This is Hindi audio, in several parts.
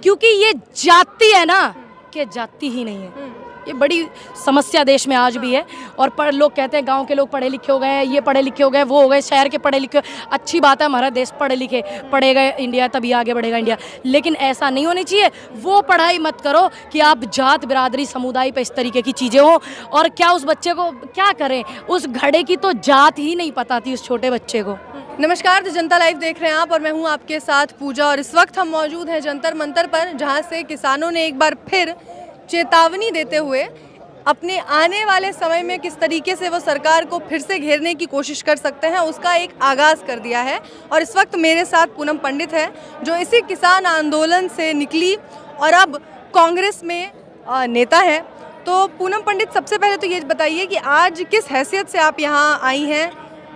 क्योंकि ये जाति है ना कि जाति ही नहीं है। ये बड़ी समस्या देश में आज भी है। और लोग कहते हैं गांव के लोग पढ़े लिखे हो गए हैं, ये पढ़े लिखे हो गए, वो हो गए, शहर के पढ़े लिखे। अच्छी बात है, हमारा देश पढ़े लिखे पढ़ेगा इंडिया, तभी आगे बढ़ेगा इंडिया। लेकिन ऐसा नहीं होनी चाहिए। वो पढ़ाई मत करो कि आप जात बिरादरी समुदाय पे इस तरीके की चीज़ें हो। और क्या उस बच्चे को क्या करें, उस घड़े की तो जात ही नहीं पता थी उस छोटे बच्चे को। नमस्कार, जनता लाइव देख रहे हैं आप और मैं हूं आपके साथ पूजा। और इस वक्त हम मौजूद हैं जंतर मंतर पर, जहां से किसानों ने एक बार फिर चेतावनी देते हुए अपने आने वाले समय में किस तरीके से वो सरकार को फिर से घेरने की कोशिश कर सकते हैं उसका एक आगाज़ कर दिया है। और इस वक्त मेरे साथ पूनम पंडित है, जो इसी किसान आंदोलन से निकली और अब कांग्रेस में नेता है। तो पूनम पंडित, सबसे पहले तो ये बताइए कि आज किस हैसियत से आप यहाँ आई हैं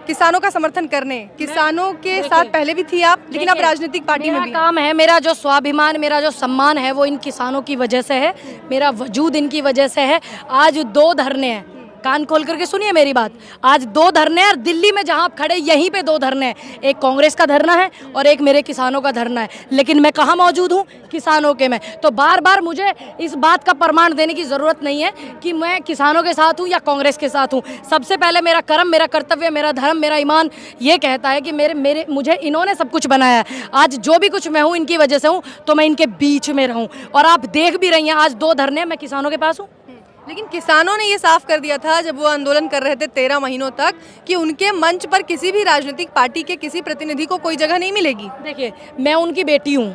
किसानों का समर्थन करने? किसानों के साथ पहले भी थी आप, लेकिन अब राजनीतिक पार्टी में भी काम है। मेरा जो स्वाभिमान, मेरा जो सम्मान है वो इन किसानों की वजह से है, मेरा वजूद इनकी वजह से है। आज 2 धरने हैं, कान खोल करके सुनिए मेरी बात। आज 2 धरने हैं और दिल्ली में जहां आप खड़े यहीं पे 2 धरने हैं। एक कांग्रेस का धरना है और एक मेरे किसानों का धरना है। लेकिन मैं कहाँ मौजूद हूँ? किसानों के में। तो बार बार मुझे इस बात का प्रमाण देने की ज़रूरत नहीं है कि मैं किसानों के साथ हूँ या कांग्रेस के साथ हूँ। सबसे पहले मेरा कर्म, मेरा कर्तव्य, मेरा धर्म, मेरा ईमान ये कहता है कि मुझे इन्होंने सब कुछ बनाया है। आज जो भी कुछ मैं हूँ इनकी वजह से हूँ, तो मैं इनके बीच में रहूँ। और आप देख भी रही हैं आज 2 धरने, मैं किसानों के पास हूँ। लेकिन किसानों ने ये साफ कर दिया था जब वो आंदोलन कर रहे थे 13 महीनों तक कि उनके मंच पर किसी भी राजनीतिक पार्टी के किसी प्रतिनिधि को कोई जगह नहीं मिलेगी। देखिए, मैं उनकी बेटी हूँ,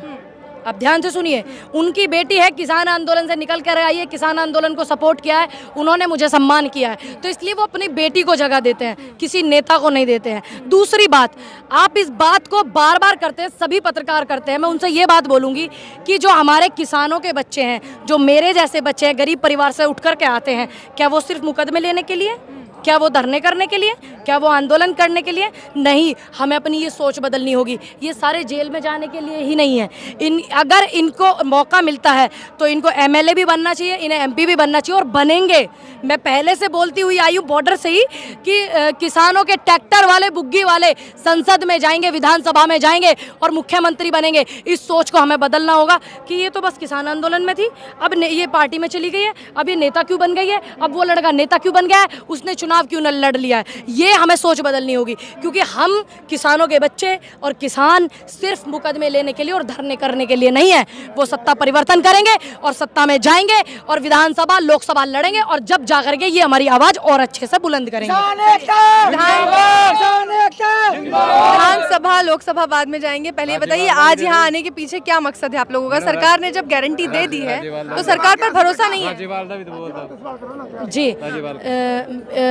अब ध्यान से सुनिए। उनकी बेटी है, किसान आंदोलन से निकल कर आई है, किसान आंदोलन को सपोर्ट किया है, उन्होंने मुझे सम्मान किया है, तो इसलिए वो अपनी बेटी को जगह देते हैं, किसी नेता को नहीं देते हैं। दूसरी बात, आप इस बात को बार बार करते हैं, सभी पत्रकार करते हैं। मैं उनसे ये बात बोलूँगी कि जो हमारे किसानों के बच्चे हैं, जो मेरे जैसे बच्चे हैं, गरीब परिवार से उठ कर के आते हैं, क्या वो सिर्फ मुकदमे लेने के लिए, क्या वो धरने करने के लिए, क्या वो आंदोलन करने के लिए? नहीं, हमें अपनी ये सोच बदलनी होगी। ये सारे जेल में जाने के लिए ही नहीं है। अगर इनको मौका मिलता है तो इनको एमएलए भी बनना चाहिए, इन्हें एमपी भी बनना चाहिए, और बनेंगे। मैं पहले से बोलती हुई आई हूँ बॉर्डर से ही कि किसानों के ट्रैक्टर वाले, बुग्गी वाले संसद में जाएंगे, विधानसभा में जाएंगे और मुख्यमंत्री बनेंगे। इस सोच को हमें बदलना होगा कि ये तो बस किसान आंदोलन में थी, अब ये पार्टी में चली गई है, अब ये नेता क्यों बन गई है, अब वो लड़का नेता क्यों बन गया है, उसने चुनाव क्यों न लड़ लिया है। ये हमें सोच बदलनी होगी, क्योंकि हम किसानों के बच्चे और किसान सिर्फ मुकदमे लेने के लिए और धरने करने के लिए नहीं है। वो सत्ता परिवर्तन करेंगे और सत्ता में जाएंगे और विधानसभा, लोकसभा लड़ेंगे, और जब जाकर के ये हमारी आवाज और अच्छे से बुलंद करेंगे। विधानसभा, लोकसभा बाद में जाएंगे। पहले बताइए, आज यहाँ आने के पीछे क्या मकसद है आप लोगों का? सरकार ने जब गारंटी दे दी है तो सरकार पर भरोसा नहीं है जी।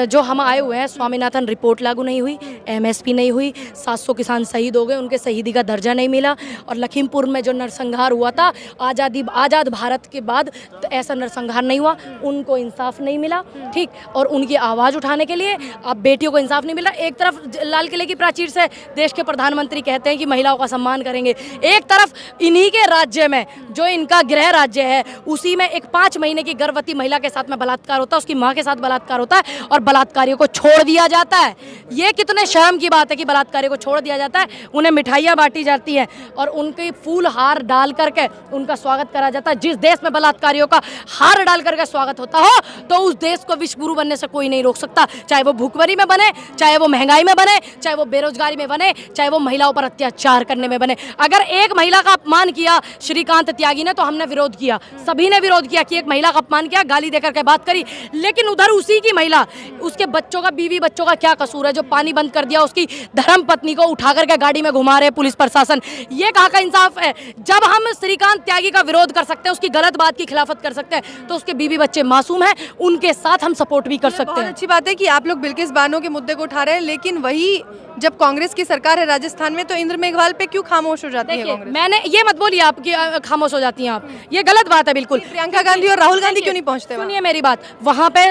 जो हम आए हुए हैं, स्वामीनाथन रिपोर्ट लागू नहीं हुई, एमएसपी नहीं हुई, 700 किसान शहीद हो गए, उनके शहीदी का दर्जा नहीं मिला, और लखीमपुर में जो नरसंहार हुआ था आज़ाद भारत के बाद, तो ऐसा नरसंहार नहीं हुआ, उनको इंसाफ नहीं मिला। ठीक, और उनकी आवाज़ उठाने के लिए अब बेटियों को इंसाफ नहीं मिला। एक तरफ लाल किले की प्राचीर से देश के प्रधानमंत्री कहते हैं कि महिलाओं का सम्मान करेंगे, एक तरफ इन्हीं के राज्य में, जो इनका गृह राज्य है, उसी में एक 5 महीने की गर्भवती महिला के साथ में बलात्कार होता है, उसकी माँ के साथ बलात्कार होता है और बलात्कारियों को छोड़ दिया जाता है। ये कितने शर्म की बात है कि बलात्कारियों को छोड़ दिया जाता है, उन्हें मिठाइयाँ बांटी जाती हैं और उनके फूल हार डाल करके उनका स्वागत करा जाता है। जिस देश में बलात्कारियों का हार डाल करके स्वागत होता हो, तो उस देश को विश्व गुरु बनने से कोई नहीं रोक सकता, चाहे वो भूखमरी में बने, चाहे वो महंगाई में बने, चाहे वो बेरोजगारी में बने, चाहे वो महिलाओं पर अत्याचार करने में बने। अगर एक महिला का अपमान किया श्रीकांत त्यागी ने, तो हमने विरोध किया, सभी ने विरोध किया कि एक महिला का अपमान किया, गाली देकर के बात करी। लेकिन उधर उसी की महिला, उसके बच्चों का, बीवी बच्चों का क्या कसूर है जो पानी बंद कर दिया, उसकी धर्म पत्नी को उठा करके गाड़ी में घुमा रहे पुलिस प्रशासन? ये कहाँ का इंसाफ है? जब हम श्रीकांत त्यागी का विरोध कर सकते हैं, उसकी गलत बात की खिलाफत कर सकते हैं, तो उसके बीवी बच्चे मासूम हैं, उनके साथ हम सपोर्ट भी कर सकते हैं। अच्छी बात है कि आप लोग बिल्किस बानो के मुद्दे को उठा रहे हैं, लेकिन वही जब कांग्रेस की सरकार है राजस्थान में, तो इंद्र मेघवाल पे क्यों खामोश हो जाती है कांग्रेस? मैंने ये मत बोलिए आप कि खामोश हो जाती हैं आप, ये गलत बात है बिल्कुल। प्रियंका गांधी और राहुल गांधी क्यों नहीं पहुंचते? सुनिए मेरी बात, वहाँ पे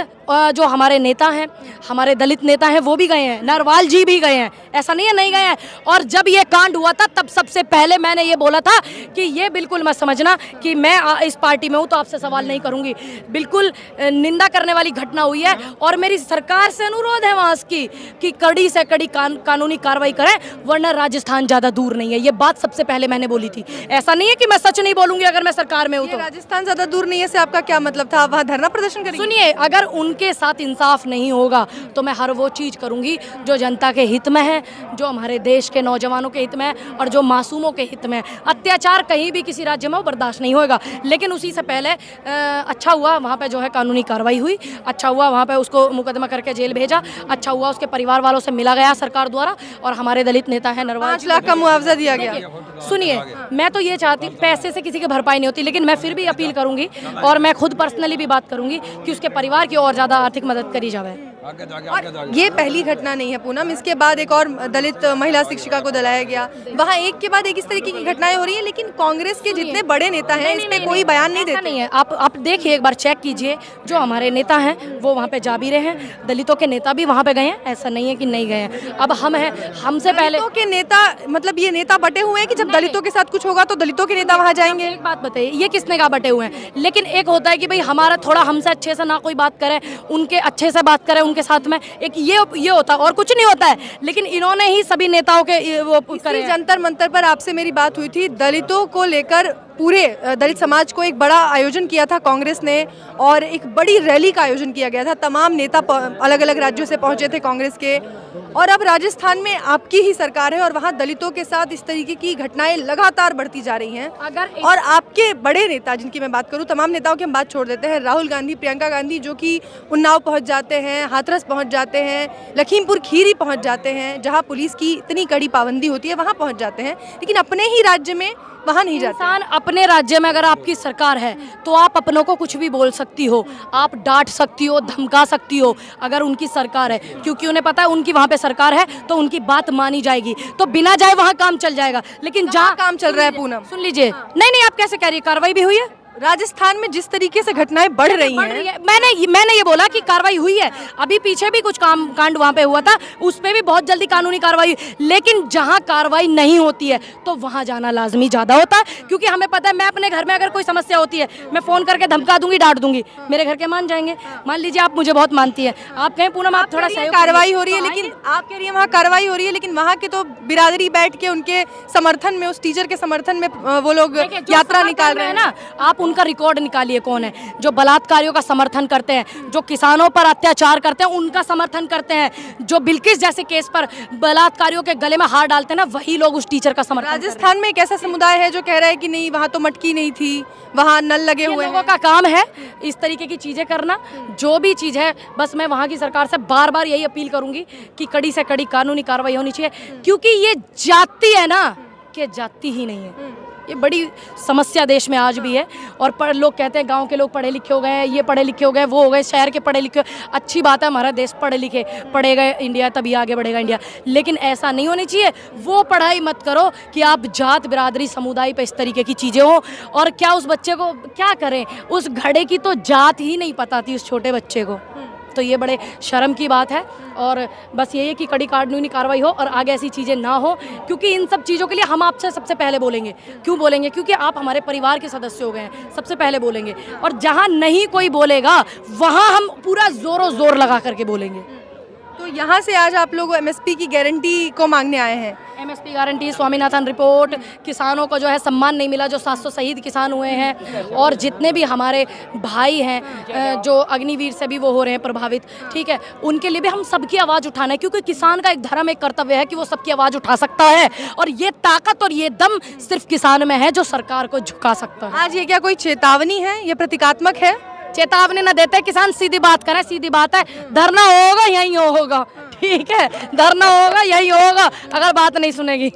जो हमारे नेता हैं हैं, हमारे दलित नेता हैं वो भी गए हैं, नरवाल जी भी गए हैं, ऐसा नहीं है नहीं गए हैं। और जब ये कांड हुआ था तब सबसे पहले मैंने ये बोला था कि ये बिल्कुल मत समझना कि मैं इस पार्टी में हूँ तो आपसे सवाल नहीं करूँगी, बिल्कुल निंदा करने वाली घटना हुई है। और मेरी सरकार से अनुरोध है वहाँ की कि कड़ी से कड़ी कानूनी कार्रवाई करें, वरना राजस्थान ज़्यादा दूर नहीं है। ये बात सबसे पहले मैंने बोली थी। ऐसा नहीं है कि मैं सच नहीं बोलूँगी अगर मैं सरकार में हूँ तो। राजस्थान ज़्यादा दूर नहीं है से आपका क्या मतलब था? आप वहाँ धरना प्रदर्शन करेंगे? सुनिए, अगर उनके साथ इंसाफ नहीं होगा तो मैं हर वो चीज़ करूंगी जो जनता के हित में है, जो हमारे देश के नौजवानों के हित में है और जो मासूमों के हित में है। अत्याचार कहीं भी किसी राज्य में वो बर्दाश्त नहीं होगा। लेकिन उसी से पहले अच्छा हुआ वहाँ पे जो है कानूनी कार्रवाई हुई, अच्छा हुआ वहाँ पे उसको मुकदमा करके जेल भेजा, अच्छा हुआ उसके परिवार वालों से मिला गया सरकार द्वारा। और हमारे दलित नेता हैं नरवाल, 5 लाख का मुआवजा दिया गया। सुनिए, मैं तो ये चाहती, पैसे से किसी की भरपाई नहीं होती, लेकिन मैं फिर भी अपील करूंगी और मैं खुद पर्सनली भी बात करूंगी कि उसके परिवार की और ज़्यादा आर्थिक मदद करी जाए। और ये पहली घटना नहीं है पूनम, इसके बाद एक और दलित महिला शिक्षिका को दलाया गया। वहाँ एक के बाद एक इस तरीके की घटनाएं हो रही है, लेकिन कांग्रेस के जितने बड़े नेता हैं इस पे कोई बयान नहीं देते। नहीं है, आप देखिए, एक बार चेक कीजिए, जो हमारे नेता हैं वो वहाँ पे जा भी रहे हैं, दलितों के नेता भी वहाँ पे गए हैं, ऐसा नहीं है कि नहीं गए हैं। अब हम हैं, हमसे पहले दलितों के नेता, मतलब ये नेता बटे हुए हैं कि जब दलितों के साथ कुछ होगा तो दलितों के नेता वहाँ जाएंगे। एक बात बताइए, ये किसने कहा बटे हुए हैं? लेकिन एक होता है कि भाई हमारा थोड़ा हमसे अच्छे से ना कोई बात करे, उनके अच्छे से बात करे उनके साथ में, एक ये होता है और कुछ नहीं होता है। लेकिन इन्होंने ही सभी नेताओं के वो करे। जंतर मंतर पर आपसे मेरी बात हुई थी, दलितों को लेकर पूरे दलित समाज को एक बड़ा आयोजन किया था कांग्रेस ने और एक बड़ी रैली का आयोजन किया गया था। तमाम नेता अलग अलग राज्यों से पहुंचे थे कांग्रेस के। और अब राजस्थान में आपकी ही सरकार है और वहां दलितों के साथ इस तरीके की घटनाएं लगातार बढ़ती जा रही हैं। और आपके बड़े नेता जिनकी मैं बात करूं, तमाम नेताओं की हम बात छोड़ देते हैं, राहुल गांधी, प्रियंका गांधी, जो कि उन्नाव पहुंच जाते हैं, हाथरस पहुंच जाते हैं, लखीमपुर खीरी पहुंच जाते हैं, जहाँ पुलिस की इतनी कड़ी पाबंदी होती है वहाँ पहुँच जाते हैं, लेकिन अपने ही राज्य में वहाँ नहीं जाते। इंसान अपने राज्य में अगर आपकी सरकार है तो आप अपनों को कुछ भी बोल सकती हो, आप डांट सकती हो, धमका सकती हो, अगर उनकी सरकार है, क्योंकि उन्हें पता है उनकी वहाँ पे सरकार है तो उनकी बात मानी जाएगी, तो बिना जाए वहाँ काम चल जाएगा। लेकिन जहाँ काम चल रहा है पूनम, सुन लीजिए, नहीं आप कैसे कह रही है, कार्रवाई भी हुई है राजस्थान में जिस तरीके से घटनाएं बढ़ रही हैं। मैंने ये बोला कि कार्रवाई हुई है, अभी पीछे भी कुछ कांड वहाँ पे हुआ था, उस पे भी बहुत जल्दी कानूनी कार्रवाई हुई। लेकिन जहाँ कार्रवाई नहीं होती है तो वहाँ जाना लाजमी ज़्यादा होता है, क्योंकि हमें पता है मैं अपने घर में अगर कोई समस्या होती है मैं फ़ोन करके धमका दूंगी, डांट दूंगी, मेरे घर के मान जाएंगे। मान लीजिए आप मुझे बहुत मानती है, आप कहें पूनम आप थोड़ा सा कार्रवाई हो रही है, लेकिन आप कह रही है वहाँ कार्रवाई हो रही है, लेकिन वहाँ के तो बिरादरी बैठ के उनके समर्थन में, उस टीचर के समर्थन में वो लोग यात्रा निकाल रहे हैं ना। आप उनका रिकॉर्ड निकालिए, कौन है जो बलात्कारियों का समर्थन करते हैं, जो किसानों पर अत्याचार करते हैं उनका समर्थन करते हैं, जो बिल्किस जैसे केस पर बलात्कारियों के गले में हार डालते हैं ना, वही लोग उस टीचर का समर्थन। राजस्थान में एक ऐसा समुदाय है जो कह रहा है कि नहीं वहाँ तो मटकी नहीं थी, वहाँ नल लगे हुए हैं। लोगों का काम है इस तरीके की चीजें करना, जो भी चीज है। बस मैं वहाँ की सरकार से बार बार यही अपील करूंगी कि कड़ी से कड़ी कानूनी कार्रवाई होनी चाहिए, क्योंकि ये जाति है ना, कि जाति ही नहीं है, ये बड़ी समस्या देश में आज भी है। और लोग कहते हैं गांव के लोग पढ़े लिखे हो गए हैं, ये पढ़े लिखे हो गए, वो हो गए, शहर के पढ़े लिखे, अच्छी बात है, हमारा देश पढ़े लिखे पढ़े गए इंडिया, तभी आगे बढ़ेगा इंडिया। लेकिन ऐसा नहीं होनी चाहिए, वो पढ़ाई मत करो कि आप जात बिरादरी समुदाय पे इस तरीके की चीज़ें हो। और क्या उस बच्चे को क्या करें, उस घड़े की तो जात ही नहीं पता थी उस छोटे बच्चे को, तो ये बड़े शर्म की बात है। और बस यही है कि कड़ी कानूनी कार्रवाई हो और आगे ऐसी चीज़ें ना हो, क्योंकि इन सब चीज़ों के लिए हम आपसे सबसे पहले बोलेंगे। क्यों बोलेंगे? क्योंकि आप हमारे परिवार के सदस्य हो गए हैं, सबसे पहले बोलेंगे। और जहाँ नहीं कोई बोलेगा वहाँ हम पूरा जोरों जोर लगा करके बोलेंगे। तो यहाँ से आज आप लोग एमएसपी की गारंटी को मांगने आए हैं। एमएसपी गारंटी, स्वामीनाथन रिपोर्ट, किसानों को जो है सम्मान नहीं मिला, जो 700 शहीद किसान हुए हैं, और जितने भी हमारे भाई हैं जो अग्निवीर से भी वो हो रहे हैं प्रभावित, ठीक है, उनके लिए भी हम सबकी आवाज़ उठाना है, क्योंकि किसान का एक धर्म, एक कर्तव्य है कि वो सबकी आवाज़ उठा सकता है। और ये ताकत और ये दम सिर्फ किसान में है जो सरकार को झुका सकता है। आज ये क्या कोई चेतावनी है, ये प्रतीकात्मक है? चेतावनी न देते किसान, सीधी बात करें, सीधी बात है, धरना होगा यही होगा, ठीक है, धरना होगा यही होगा अगर बात नहीं सुनेगी।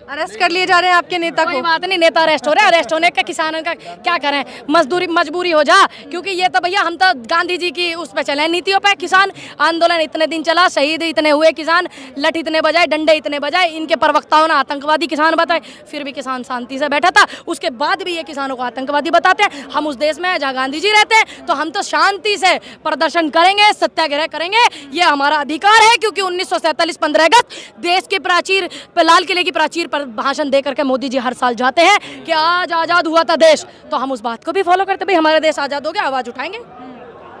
अरेस्ट कर लिए जा रहे हैं आपके नेता कोई को। बात नहीं, नेता अरेस्ट हो रहे हैं, अरेस्ट होने का किसानों का क्या करें, मजबूरी हो जा, क्योंकि ये तो भैया हम तो गांधी जी की उस पे चले, नीतियों पे। किसान आंदोलन इतने दिन चला, शहीद इतने हुए किसान, लठ इतने बजाए, डंडे इतने बजाए, इनके प्रवक्ताओं ने आतंकवादी किसान बताए, फिर भी किसान शांति से बैठा था। उसके बाद भी ये किसानों को आतंकवादी बताते हैं। हम उस देश में जहाँ गांधी जी रहते हैं, तो हम तो शांति से प्रदर्शन करेंगे, सत्याग्रह करेंगे, ये हमारा अधिकार है। क्योंकि 1947 15 अगस्त देश के प्राचीर पे, लाल किले की प्राचीर पर भाषण दे करके मोदी जी हर साल जाते हैं कि आज आज़ाद हुआ था देश, तो हम उस बात को भी फॉलो करते, भाई हमारा देश आज़ाद हो गया, आवाज़ उठाएंगे।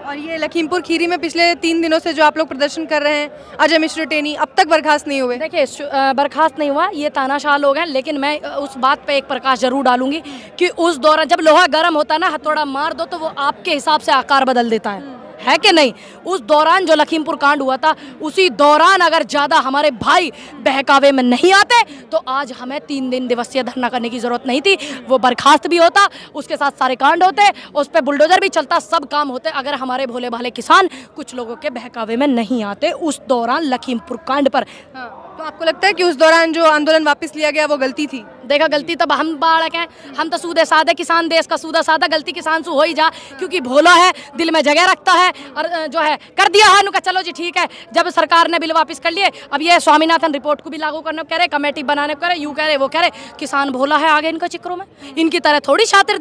और ये लखीमपुर खीरी में पिछले 3 दिनों से जो आप लोग प्रदर्शन कर रहे हैं, अजय मिश्र टेनी अब तक बर्खास्त नहीं हुए। देखिए बर्खास्त नहीं हुआ, ये तानाशाह लोग हैं, लेकिन मैं उस बात पे एक प्रकाश जरूर डालूंगी कि उस दौरान जब लोहा गर्म होता है ना, हथौड़ा मार दो तो वो आपके हिसाब से आकार बदल देता है कि नहीं। उस दौरान जो लखीमपुर कांड हुआ था, उसी दौरान अगर ज़्यादा हमारे भाई बहकावे में नहीं आते तो आज हमें 3 दिन दिवसीय धरना करने की ज़रूरत नहीं थी। वो बर्खास्त भी होता, उसके साथ सारे कांड होते, उस पर बुलडोजर भी चलता, सब काम होते, अगर हमारे भोले भाले किसान कुछ लोगों के बहकावे में नहीं आते उस दौरान लखीमपुर कांड पर। तो आपको लगता है कि उस दौरान जो आंदोलन वापस लिया गया वो गलती थी? देखा, गलती तब हम बालक हैं, हम तो सूदे सादे किसान, देश का सूदा सादा, गलती किसान से हो ही जा, क्योंकि भोला है, दिल में जगह रखता है, और जो है कर दिया है नुका, चलो जी ठीक है। जब सरकार ने बिल वापस कर लिए, अब ये स्वामीनाथन रिपोर्ट को भी लागू करने कह रहे, कमेटी बनाने को कह रहे, यूँ कह रहे, वो कह रहे, किसान भोला है आगे इनका चिक्रों में, इनकी तरह थोड़ी शातिर